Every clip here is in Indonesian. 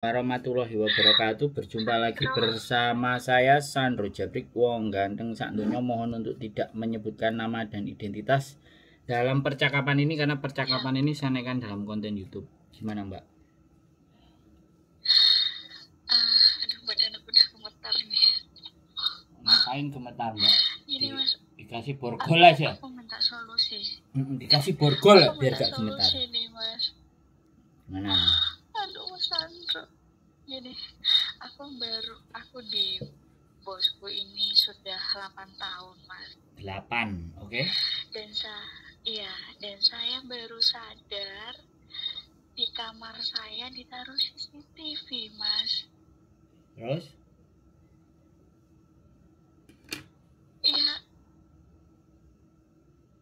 Warahmatullahi wabarakatuh. Berjumpa lagi bersama saya Sandro Jabrik, wong ganteng sak donya. Mohon untuk tidak menyebutkan nama dan identitas dalam percakapan ini, karena percakapan ini saya naikkan dalam konten YouTube. Gimana Mbak? Aduh, badan aku udah gemetar nih. Ngapain gemetar Mbak? Ini Mas, dikasih borgol aja. aku minta solusi. Dikasih borgol Aku biar minta gak gemetar. solusi nih Mas. Mana? Aduh Mas Sandro. Jadi aku di bosku ini sudah 8 tahun Mas. 8, oke. Dan saya baru sadar di kamar saya ditaruh CCTV Mas. Terus?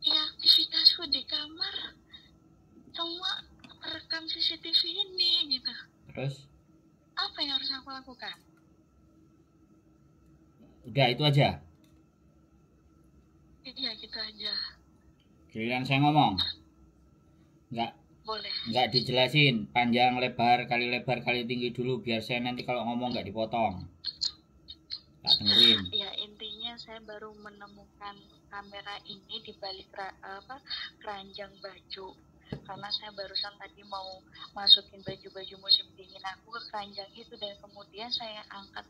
Iya, aktivitasku di kamar semua rekam CCTV ini gitu. Terus? Apa yang harus aku lakukan? Udah itu aja? Iya, gitu aja. Giliran saya ngomong? Enggak? Boleh. Enggak dijelasin panjang lebar kali tinggi dulu, biar saya nanti kalau ngomong nggak dipotong. Tak dengerin. Ya, intinya saya baru menemukan kamera ini di balik keranjang baju. Karena saya barusan tadi mau masukin baju-baju musim dingin aku ke keranjang itu, dan kemudian saya angkat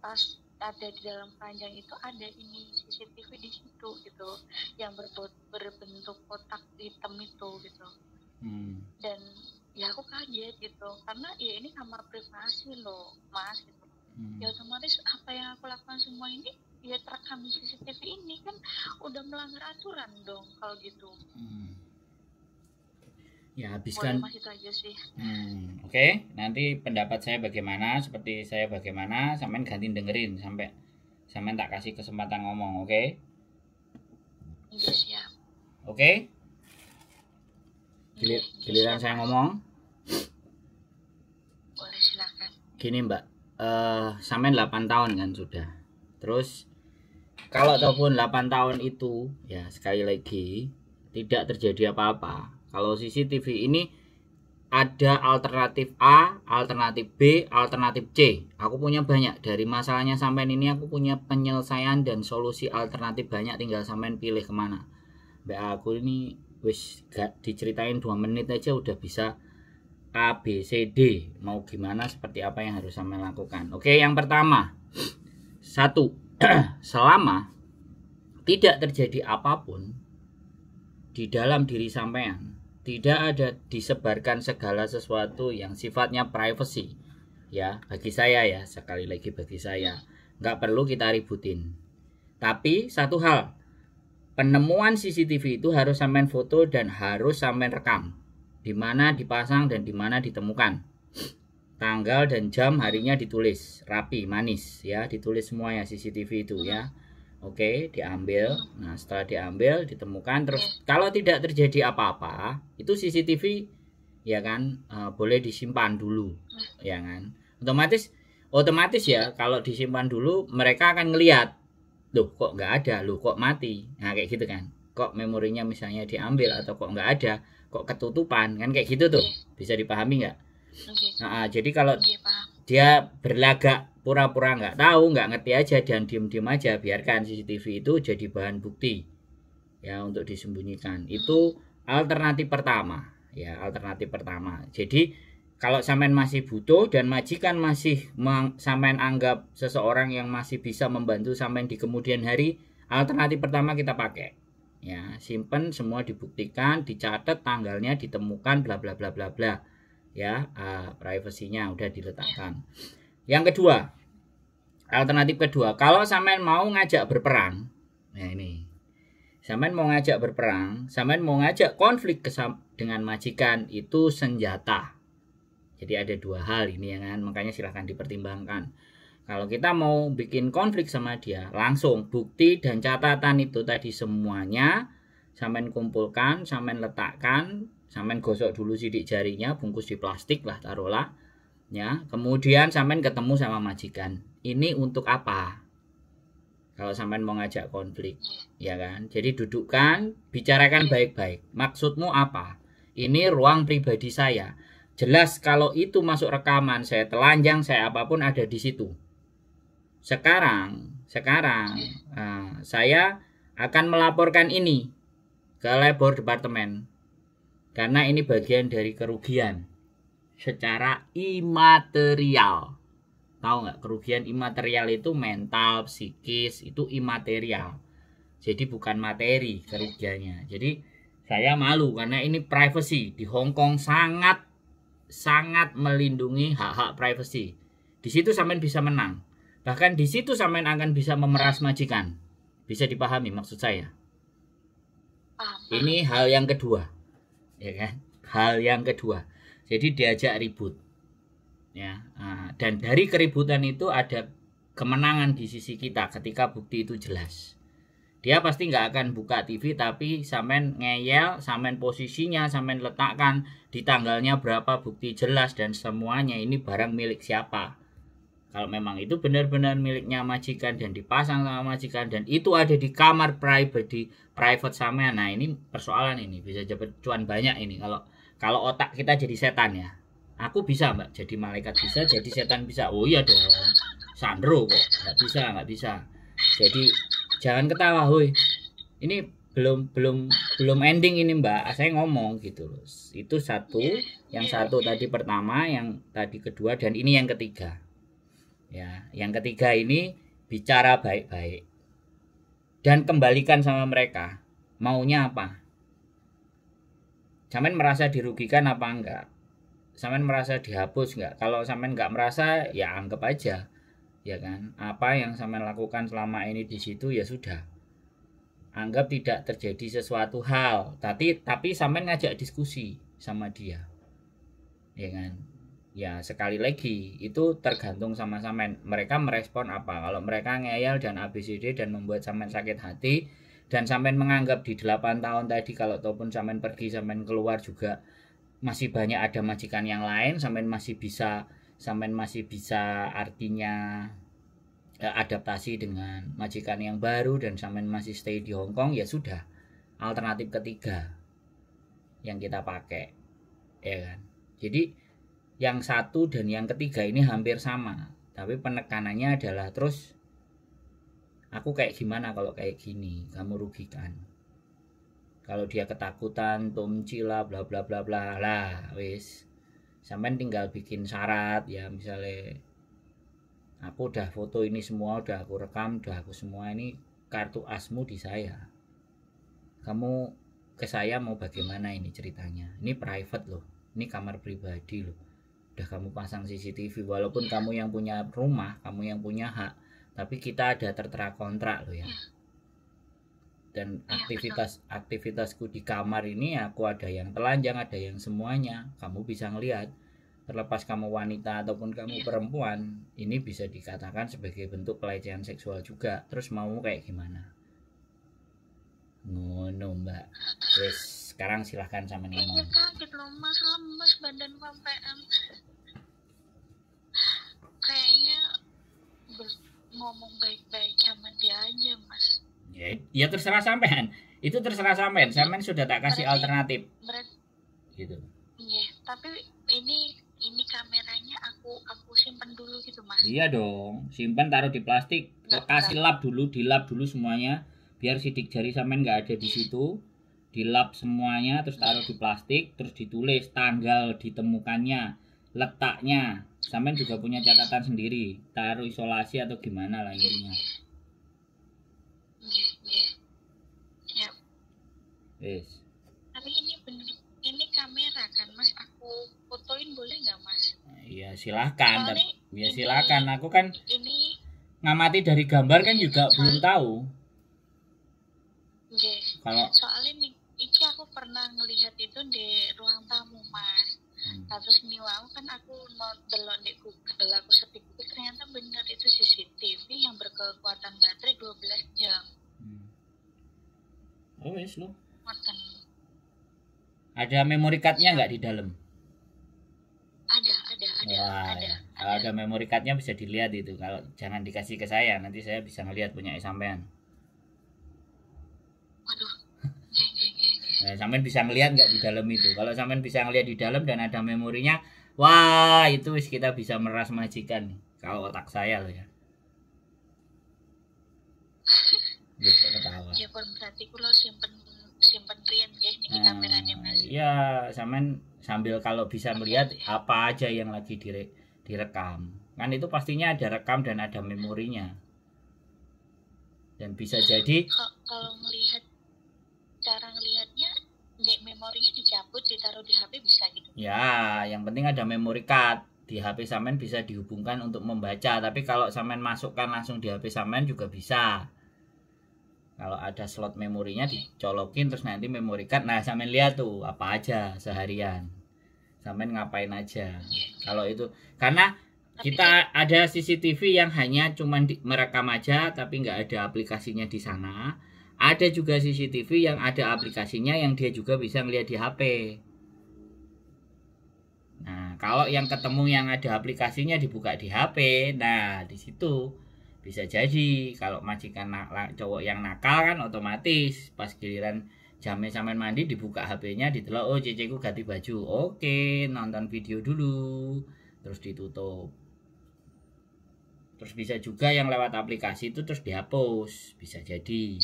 tas ada di dalam keranjang itu, ada ini CCTV di situ gitu, yang berbentuk kotak hitam itu gitu. Dan ya aku kaget gitu, karena ya ini kamar privasi loh Mas gitu. Ya otomatis apa yang aku lakukan semua ini ya terekam di CCTV ini, kan udah melanggar aturan dong kalau gitu. Ya habiskan. Boleh Mas, itu aja sih. Oke. Nanti pendapat saya bagaimana, seperti saya bagaimana, sampean ganti dengerin sampai sampean tak kasih kesempatan ngomong, oke? Iya, siap. Oke? Giliran saya ngomong. Boleh, silakan. Gini Mbak, sampean 8 tahun kan sudah. Terus kalau ataupun 8 tahun itu ya, sekali lagi tidak terjadi apa-apa. Kalau CCTV ini ada alternatif A, alternatif B, alternatif C. Aku punya banyak. Dari masalahnya sampean ini aku punya penyelesaian dan solusi alternatif banyak. Tinggal sampean pilih kemana. Mbak aku ini wis gak diceritain 2 menit aja udah bisa A, B, C, D. Mau gimana, seperti apa yang harus sampean lakukan. Oke, yang pertama. 1. Selama tidak terjadi apapun di dalam diri sampean, tidak ada disebarkan segala sesuatu yang sifatnya privacy, ya bagi saya ya, sekali lagi bagi saya nggak perlu kita ributin. Tapi satu hal, penemuan CCTV itu harus sampean foto dan harus sampean rekam, di mana dipasang dan di mana ditemukan, tanggal dan jam harinya ditulis rapi manis ya, ditulis semua ya CCTV itu ya. Oke, diambil. Nah, setelah diambil, ditemukan. Terus kalau tidak terjadi apa-apa, itu CCTV ya kan boleh disimpan dulu, ya kan. Otomatis ya, kalau disimpan dulu mereka akan ngelihat, loh kok nggak ada, loh kok mati. Nah kayak gitu kan. Kok memorinya misalnya diambil, atau kok nggak ada, kok ketutupan kan, kayak gitu tuh. Bisa dipahami nggak? Nah, jadi kalau dia berlagak pura-pura nggak tahu, nggak ngerti aja, dan diem-diem aja, biarkan CCTV itu jadi bahan bukti ya untuk disembunyikan. Itu alternatif pertama ya, alternatif pertama. Jadi kalau sampean masih butuh dan majikan masih sampean anggap seseorang yang masih bisa membantu sampean di kemudian hari, alternatif pertama kita pakai ya. Simpen semua, dibuktikan, dicatat tanggalnya, ditemukan, bla bla bla bla bla ya. Privasinya udah diletakkan. Yang kedua, alternatif kedua, kalau sampean mau ngajak berperang, nah ini, sampean mau ngajak berperang, sampean mau ngajak konflik dengan majikan, itu senjata. Jadi ada 2 hal ini ya kan, makanya silahkan dipertimbangkan. Kalau kita mau bikin konflik sama dia, langsung bukti dan catatan itu tadi semuanya sampean kumpulkan, sampean letakkan, sampean gosok dulu sidik jarinya, bungkus di plastik lah taruhlah. Ya, kemudian sampean ketemu sama majikan. Ini untuk apa? Kalau sampean mau ngajak konflik, ya kan? Jadi dudukkan, bicarakan baik-baik. Maksudmu apa? Ini ruang pribadi saya. Jelas kalau itu masuk rekaman, saya telanjang, saya apapun ada di situ. Sekarang saya akan melaporkan ini ke labor departemen karena ini bagian dari kerugian secara imaterial. Tahu nggak, kerugian imaterial itu mental, psikis, itu imaterial. Jadi bukan materi kerugiannya. Jadi saya malu karena ini privacy. Di Hong Kong sangat melindungi hak-hak privacy. Di situ sampean bisa menang. Bahkan di situ sampean akan bisa memeras majikan. Bisa dipahami maksud saya? Ini hal yang kedua. Ya kan? Hal yang kedua. Jadi diajak ribut. Ya, dan dari keributan itu ada kemenangan di sisi kita ketika bukti itu jelas. Dia pasti nggak akan buka TV, tapi sampean ngeyel, sampean posisinya, sampean letakkan di tanggalnya berapa, bukti jelas dan semuanya ini barang milik siapa. Kalau memang itu benar-benar miliknya majikan dan dipasang sama majikan dan itu ada di kamar private sampean. Nah, ini persoalan ini bisa dapat cuan banyak ini kalau otak kita jadi setan ya. Aku bisa, Mbak, jadi malaikat bisa, jadi setan bisa. Oh iya dong. Sandro kok. Nggak bisa. Jadi jangan ketawa, woi. Ini belum ending ini, Mbak. Saya ngomong gitu loh. Itu satu, yang satu tadi pertama, yang tadi kedua, dan ini yang ketiga. Ya, yang ketiga ini bicara baik-baik. Dan kembalikan sama mereka. Maunya apa? Sampean merasa dirugikan apa enggak? Sampean merasa dihapus enggak? Kalau sampean enggak merasa, ya anggap aja. Ya kan? Apa yang sampean lakukan selama ini di situ ya sudah. Anggap tidak terjadi sesuatu hal. Tapi sampean ngajak diskusi sama dia. Ya kan? Ya sekali lagi itu tergantung sama sampean. Mereka merespon apa? Kalau mereka ngeyel dan ABCD dan membuat sampean sakit hati dan sampean menganggap di 8 tahun tadi kalau ataupun sampean pergi, sampean keluar juga masih banyak ada majikan yang lain, sampean masih bisa artinya adaptasi dengan majikan yang baru dan sampean masih stay di Hong Kong, ya sudah. Alternatif ketiga yang kita pakai. Ya kan? Jadi yang satu dan yang ketiga ini hampir sama, tapi penekanannya adalah terus aku kayak gimana kalau kayak gini, kamu rugikan. Kalau dia ketakutan, tumcila bla bla bla bla lah, wis. Sampean tinggal bikin syarat ya, misalnya aku udah foto ini semua, udah aku rekam, udah aku semua, ini kartu asmu di saya. Kamu ke saya mau bagaimana ini ceritanya? Ini private loh, ini kamar pribadi loh. Udah kamu pasang CCTV, walaupun kamu yang punya rumah, kamu yang punya hak, tapi kita ada tertera kontrak loh ya. Dan aktivitasku di kamar ini aku ada yang telanjang, ada yang semuanya. Kamu bisa ngelihat. Terlepas kamu wanita ataupun kamu perempuan, ini bisa dikatakan sebagai bentuk pelecehan seksual juga. Terus mau kayak gimana? Ngono, Mbak. Wes, sekarang silahkan sama Nino. Iya kaget loh mas, lemes badan sampean. Kayaknya ngomong baik-baik sama dia aja mas. Ya terserah sampean. Itu terserah sampean. Sampean sudah tak kasih alternatif. Gitu. Iya, tapi ini kameranya aku simpen dulu gitu mas. Iya dong, simpan taruh di plastik. Kasih lap dulu, dilap dulu semuanya. Biar sidik jari sampean nggak ada di situ. Dilap semuanya, terus taruh di plastik, terus ditulis tanggal ditemukannya, letaknya. Sampean juga punya catatan sendiri, taruh isolasi atau gimana lah intinya. Iya. Yes. Tapi ini kamera kan mas, aku fotoin boleh nggak mas? Iya silahkan. Ya silahkan. Aku kan ini ngamati dari gambar kan juga belum tahu. Kalau soalnya nih, iki aku pernah ngelihat itu di ruang tamu mas. Nah, terus nih kan aku delok di Google, aku search ternyata benar itu CCTV yang berkekuatan baterai 12 jam. Oh wes lo. Ada memory cardnya nggak di dalam? Ada. Kalau ada memory cardnya bisa dilihat itu. Kalau jangan dikasih ke saya, nanti saya bisa ngelihat punya sampean. Waduh. Nah, sampean bisa ngelihat nggak di dalam itu. Kalau sampean bisa ngelihat di dalam dan ada memorinya, wah itu wis kita bisa meras majikan nih. Kalau otak saya loh ya. Gitu ketawa. Ya pun berarti kula simpen riyen nggih niki kamerane Mas. Iya, sampean sambil kalau bisa melihat apa aja yang lagi direkam. Kan itu pastinya ada rekam dan ada memorinya. Dan bisa jadi kalau melihat cara ngelihatnya memorinya dicabut ditaruh di HP bisa gitu. Ya, yang penting ada memory card. Di HP sampean bisa dihubungkan untuk membaca, tapi kalau sampean masukkan langsung di HP sampean juga bisa. Kalau ada slot memorinya dicolokin terus nanti memory card. Nah, sampean lihat tuh apa aja seharian. Sampean ngapain aja. Kalau itu karena kita ada CCTV yang hanya cuman merekam aja tapi nggak ada aplikasinya di sana. Ada juga CCTV yang ada aplikasinya yang dia juga bisa ngeliat di HP. Nah, kalau yang ketemu yang ada aplikasinya dibuka di HP, nah di situ bisa jadi kalau majikan cowok yang nakal kan otomatis pas giliran jamnya sampean mandi dibuka HP-nya ditelok, oh ceceku ganti baju. Oke, nonton video dulu terus ditutup. Terus bisa juga yang lewat aplikasi itu terus dihapus, bisa jadi.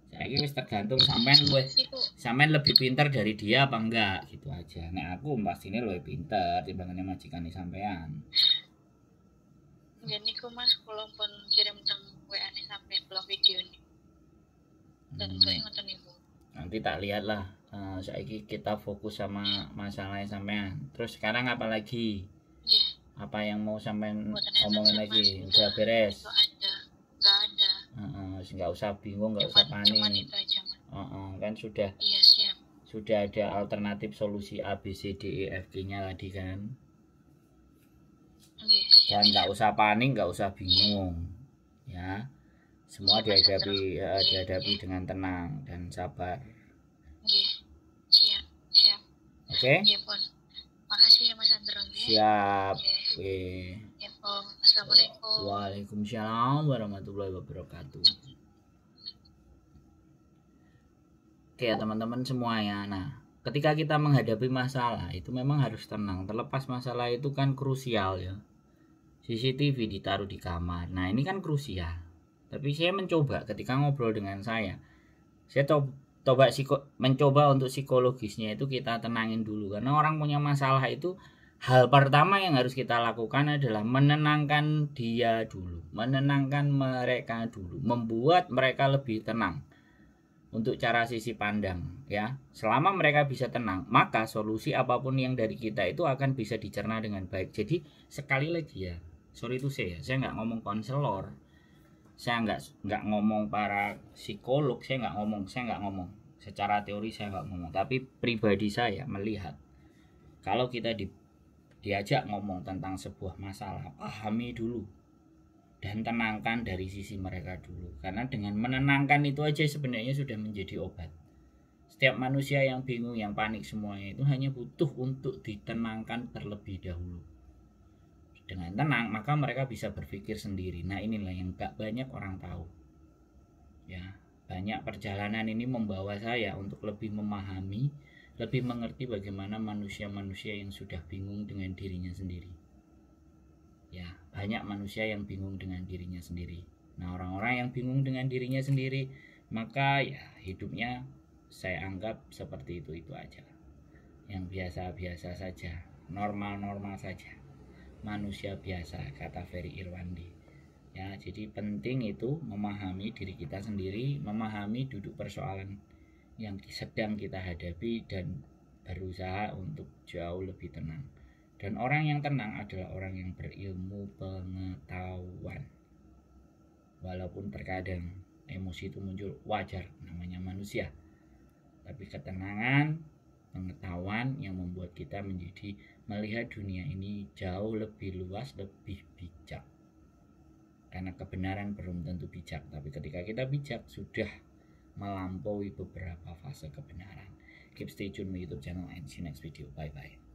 Saya wis tergantung sampean lebih pintar dari dia apa enggak gitu aja. Nek aku pastinya lebih pintar timbangannya majikan sampean. Ya niku Mas kula pun kirim teng WA-ne sampai blog video nih. Tentu ngoten niku. Nanti tak lihat lah. Saiki kita fokus sama masalahnya sampean. Terus sekarang apa lagi? Apa yang mau sampean ngomongin lagi? Udah beres? Enggak ada. Nggak usah bingung, nggak usah panik. Kan sudah. Iya, siap. Sudah ada alternatif solusi A, B, C, D, E, F, G-nya tadi kan. Dan nggak usah panik, nggak usah bingung, ya. Semua dihadapi dengan tenang dan sabar. Siap. Oke? Makasih ya Mas Andro. Siap. Assalamualaikum. Waalaikumsalam warahmatullahi wabarakatuh. Oke ya teman-teman semuanya. Nah, ketika kita menghadapi masalah itu memang harus tenang. Terlepas masalah itu kan krusial ya. CCTV ditaruh di kamar. Nah, ini kan krusial. Tapi saya mencoba ketika ngobrol dengan saya mencoba untuk psikologisnya itu kita tenangin dulu. Karena orang punya masalah itu hal pertama yang harus kita lakukan adalah menenangkan dia dulu, menenangkan mereka dulu, membuat mereka lebih tenang untuk cara sisi pandang ya. Selama mereka bisa tenang, maka solusi apapun yang dari kita itu akan bisa dicerna dengan baik. Jadi sekali lagi ya, sorry itu saya nggak ngomong konselor, saya nggak ngomong para psikolog, saya nggak ngomong secara teori, saya nggak ngomong, tapi pribadi saya melihat kalau kita diajak ngomong tentang sebuah masalah, pahami dulu dan tenangkan dari sisi mereka dulu. Karena dengan menenangkan itu aja sebenarnya sudah menjadi obat. Setiap manusia yang bingung, yang panik semuanya itu hanya butuh untuk ditenangkan terlebih dahulu. Dengan tenang maka mereka bisa berpikir sendiri. Nah inilah yang gak banyak orang tahu. Ya, banyak perjalanan ini membawa saya untuk lebih memahami, lebih mengerti bagaimana manusia-manusia yang sudah bingung dengan dirinya sendiri. Ya, banyak manusia yang bingung dengan dirinya sendiri. Nah, orang-orang yang bingung dengan dirinya sendiri, maka ya hidupnya saya anggap seperti itu aja. Yang biasa-biasa saja, normal-normal saja. Manusia biasa, kata Ferry Irwandi. Ya, jadi penting itu memahami diri kita sendiri, memahami duduk persoalan yang sedang kita hadapi dan berusaha untuk jauh lebih tenang. Dan orang yang tenang adalah orang yang berilmu pengetahuan. Walaupun terkadang emosi itu muncul, wajar, namanya manusia. Tapi ketenangan, pengetahuan yang membuat kita menjadi melihat dunia ini jauh lebih luas, lebih bijak. Karena kebenaran belum tentu bijak, tapi ketika kita bijak sudah melampaui beberapa fase kebenaran. Keep stay tune with YouTube channel and see you next video. Bye bye.